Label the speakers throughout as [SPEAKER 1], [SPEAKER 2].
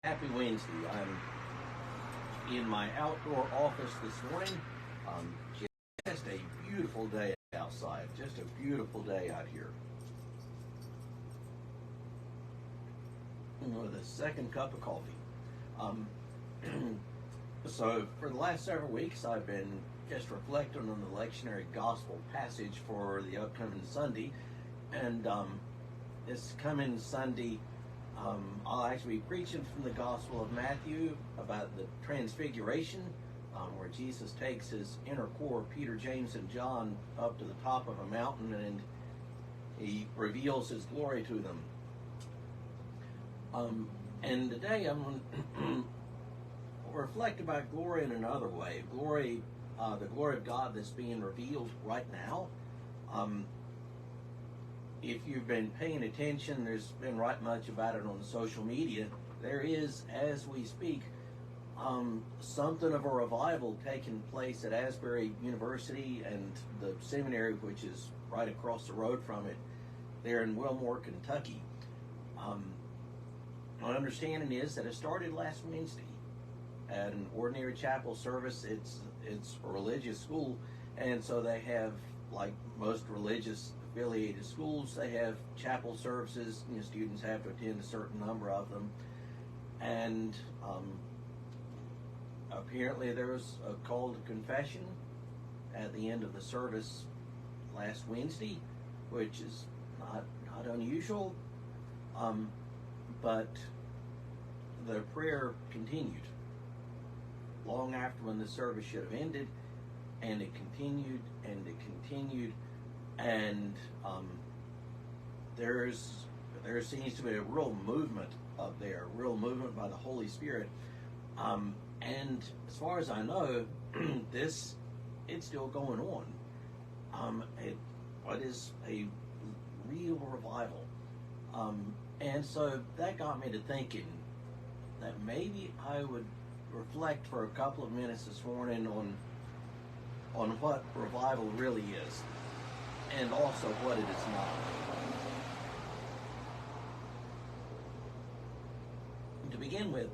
[SPEAKER 1] Happy Wednesday. I'm in my outdoor office this morning. Um, just a beautiful day outside. Just a beautiful day out here. With a second cup of coffee. Um, so for the last several weeks, I've been just reflecting on the lectionary gospel passage for the upcoming Sunday, and this coming Sunday, I'll actually be preaching from the Gospel of Matthew about the Transfiguration, where Jesus takes his inner core, Peter, James, and John, up to the top of a mountain and he reveals his glory to them. And today I'm going to reflect about glory in another way. Glory, the glory of God that's being revealed right now. If you've been paying attention, there's been right much about it on social media. There is, as we speak, something of a revival taking place at Asbury University and the seminary, which is right across the road from it, there in Wilmore, Kentucky. My understanding is that it started last Wednesday at an ordinary chapel service. It's a religious school, and so they have, like most religious affiliated schools, they have chapel services. Students have to attend a certain number of them, and apparently there was a call to confession at the end of the service last Wednesday, which is not unusual, but the prayer continued long after when the service should have ended, and it continued and it continued. And there seems to be a real movement up there, a real movement by the Holy Spirit. And as far as I know, it's still going on. What is a real revival? And so that got me to thinking that maybe I would reflect for a couple of minutes this morning on what revival really is, and also what it is not. To begin with,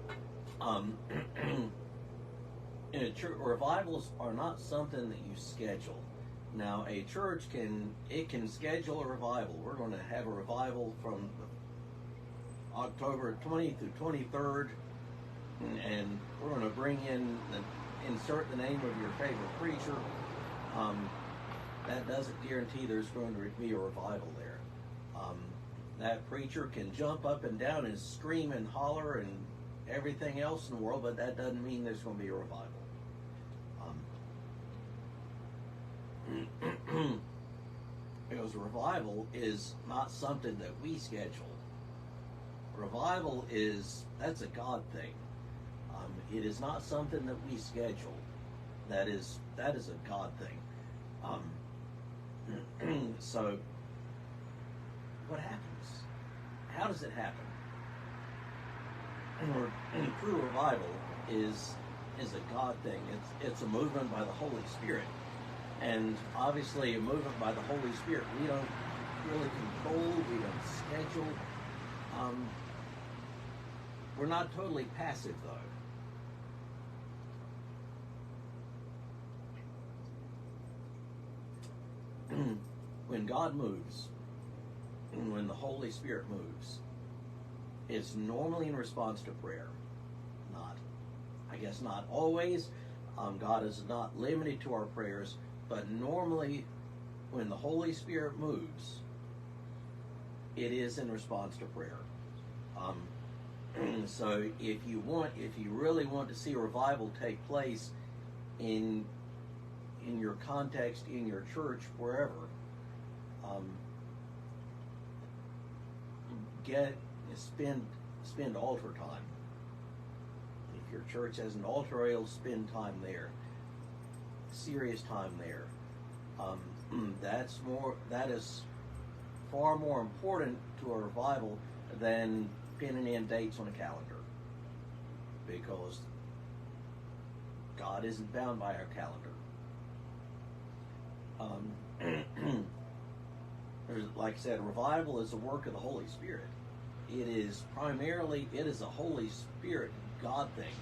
[SPEAKER 1] in a church, revivals are not something that you schedule. Now, a church can schedule a revival. We're going to have a revival from October 20th through 23rd, and we're going to bring in insert the name of your favorite preacher. That doesn't guarantee there's going to be a revival there. That preacher can jump up and down and scream and holler and everything else in the world, but that doesn't mean there's going to be a revival. Because revival is not something that we schedule. Revival that's a God thing. It is not something that we schedule. That is a God thing. So, what happens? How does it happen? True revival is a God thing. It's a movement by the Holy Spirit, and obviously a movement by the Holy Spirit we don't really control. We don't schedule. We're not totally passive though. When God moves, when the Holy Spirit moves, it's normally in response to prayer. Not always. God is not limited to our prayers, but normally when the Holy Spirit moves, it is in response to prayer. So if you really want to see revival take place in your context, in your church, wherever, spend altar time. If your church has an altar rail, spend time there. Serious time there. That is far more important to a revival than pinning in dates on a calendar, because God isn't bound by our calendar. Like I said, revival is a work of the Holy Spirit. it is primarily, it is a Holy Spirit God thing.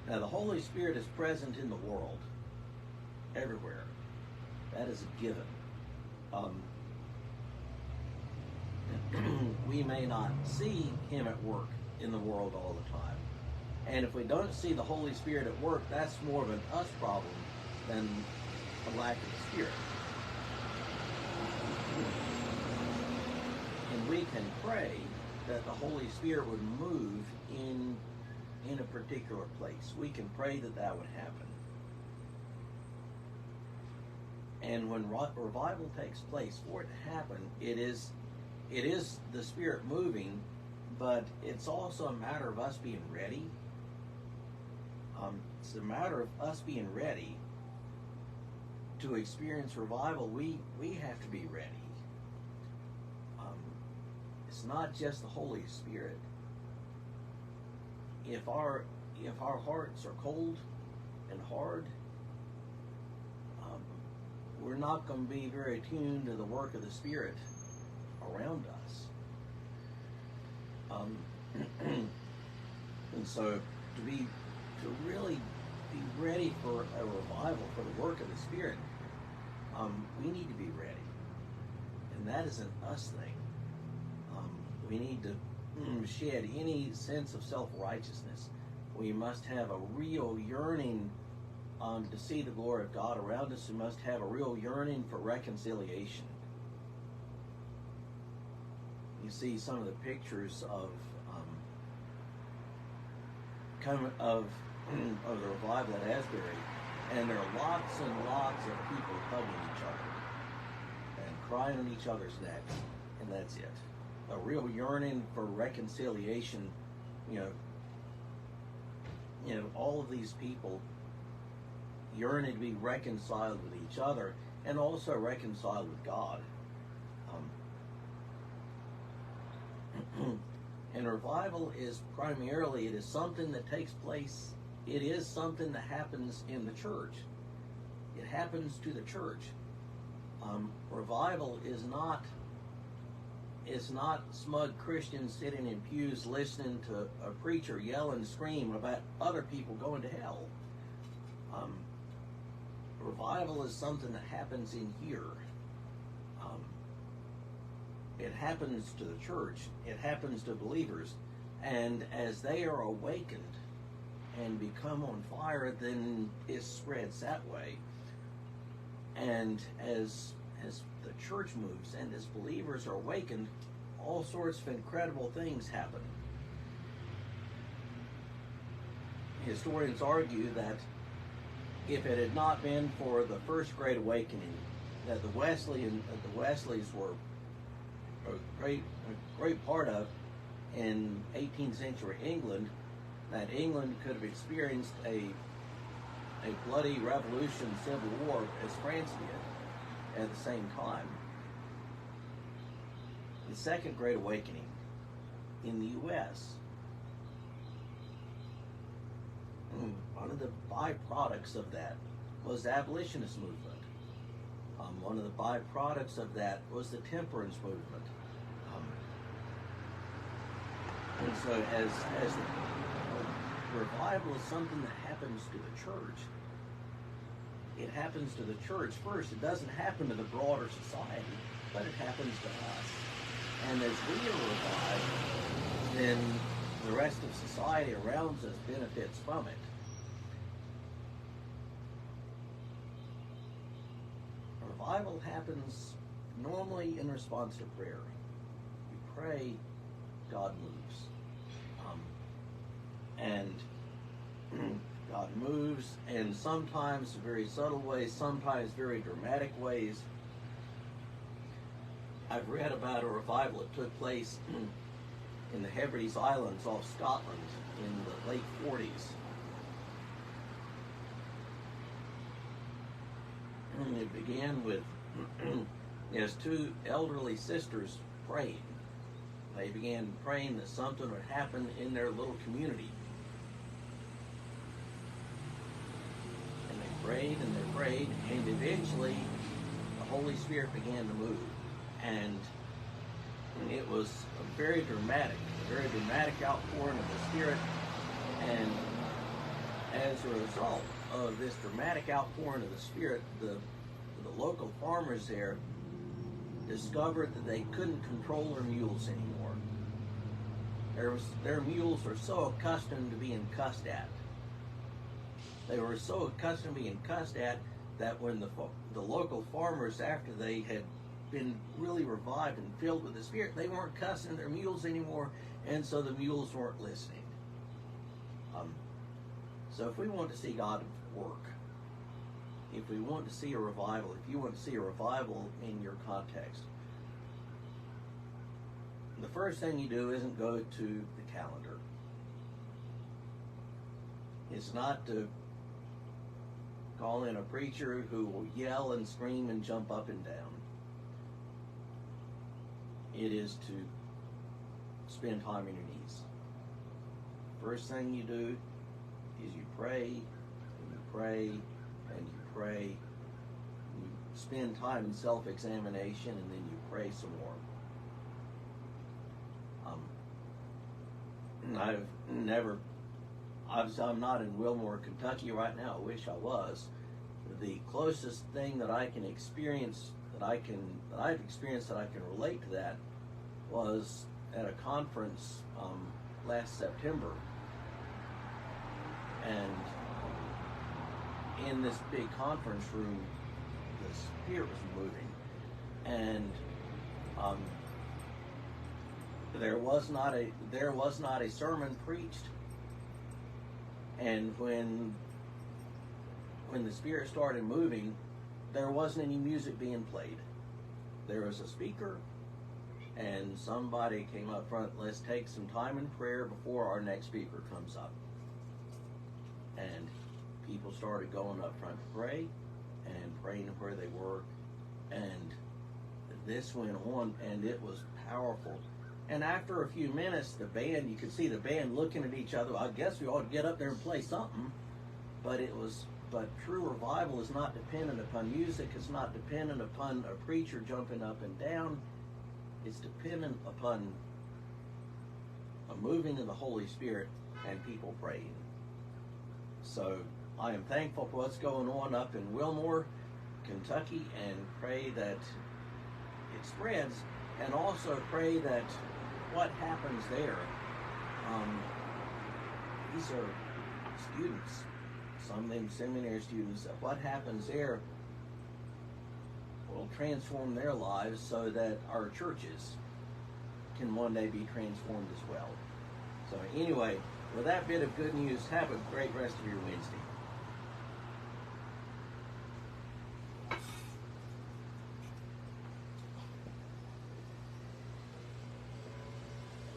[SPEAKER 1] Now the Holy Spirit is present in the world, everywhere. That is a given. We may not see him at work in the world all the time. And if we don't see the Holy Spirit at work, that's more of an us problem than a lack of the Spirit. And we can pray that the Holy Spirit would move in a particular place. We can pray that that would happen. And when revival takes place, for it to happen, it is the Spirit moving, but it's also a matter of us being ready. It's a matter of us being ready to experience revival. We have to be ready. It's not just the Holy Spirit. If our hearts are cold and hard, we're not going to be very attuned to the work of the Spirit around us. And so to really be ready for a revival, for the work of the Spirit, we need to be ready. And that is an us thing. We need to shed any sense of self-righteousness. We must have a real yearning to see the glory of God around us. We must have a real yearning for reconciliation. You see some of the pictures of the revival at Asbury, and there are lots and lots of people hugging each other and crying on each other's necks, and that's it. A real yearning for reconciliation. You know, all of these people yearning to be reconciled with each other and also reconciled with God. And revival is primarily, it is something that takes place, it is something that happens in the church. It happens to the church. Revival is not smug Christians sitting in pews listening to a preacher yell and scream about other people going to hell. Revival is something that happens in here. It happens to the church. It happens to believers. And as they are awakened and become on fire, then it spreads that way. And as the church moves and as believers are awakened, all sorts of incredible things happen. Historians argue that if it had not been for the First Great Awakening, that the Wesleys were a great part of in 18th century England, that England could have experienced a bloody revolution, civil war, as France did at the same time. The Second Great Awakening in the U.S., one of the byproducts of that was the abolitionist movement. One of the byproducts of that was the temperance movement. And so as the revival is something that happens to the church, it happens to the church first. It doesn't happen to the broader society, but it happens to us. And as we are revived, then the rest of society around us benefits from it. Revival happens normally in response to prayer. You pray, God moves. And God moves, and sometimes very subtle ways, sometimes very dramatic ways. I've read about a revival that took place in the Hebrides Islands off Scotland in the late 40s. And it began with as two elderly sisters praying. They began praying that something would happen in their little community. And they prayed and they prayed, and eventually the Holy Spirit began to move. And And it was a very dramatic outpouring of the Spirit. And as a result of this dramatic outpouring of the Spirit, the local farmers there discovered that they couldn't control their mules anymore. Their mules were so accustomed to being cussed at. They were so accustomed to being cussed at that when the local farmers, after they had been really revived and filled with the Spirit, they weren't cussing their mules anymore, and so the mules weren't listening. So if we want to see God work, if we want to see a revival, if you want to see a revival in your context, the first thing you do isn't go to the calendar. It's not to call in a preacher who will yell and scream and jump up and down. It is to spend time in your knees. First thing you do is you pray, and you pray, and you pray. You spend time in self-examination, and then you pray some more. I'm not in Wilmore, Kentucky right now. I wish I was. The closest thing that I can experience, that I've experienced that I can relate to that, was at a conference last September. And in this big conference room, the Spirit was moving, and there was not a sermon preached. And when the Spirit started moving, there wasn't any music being played. There was a speaker, and somebody came up front. Let's take some time in prayer before our next speaker comes up. And people started going up front to pray and praying where they were. And this went on, and it was powerful. And after a few minutes, you could see the band looking at each other. I guess we ought to get up there and play something. But true revival is not dependent upon music. It's not dependent upon a preacher jumping up and down. It's dependent upon a moving of the Holy Spirit and people praying. So I am thankful for what's going on up in Wilmore, Kentucky, and pray that it spreads, and also pray that what happens there, these are students, some of them seminary students, that what happens there will transform their lives so that our churches can one day be transformed as well. So anyway, with that bit of good news, have a great rest of your Wednesday.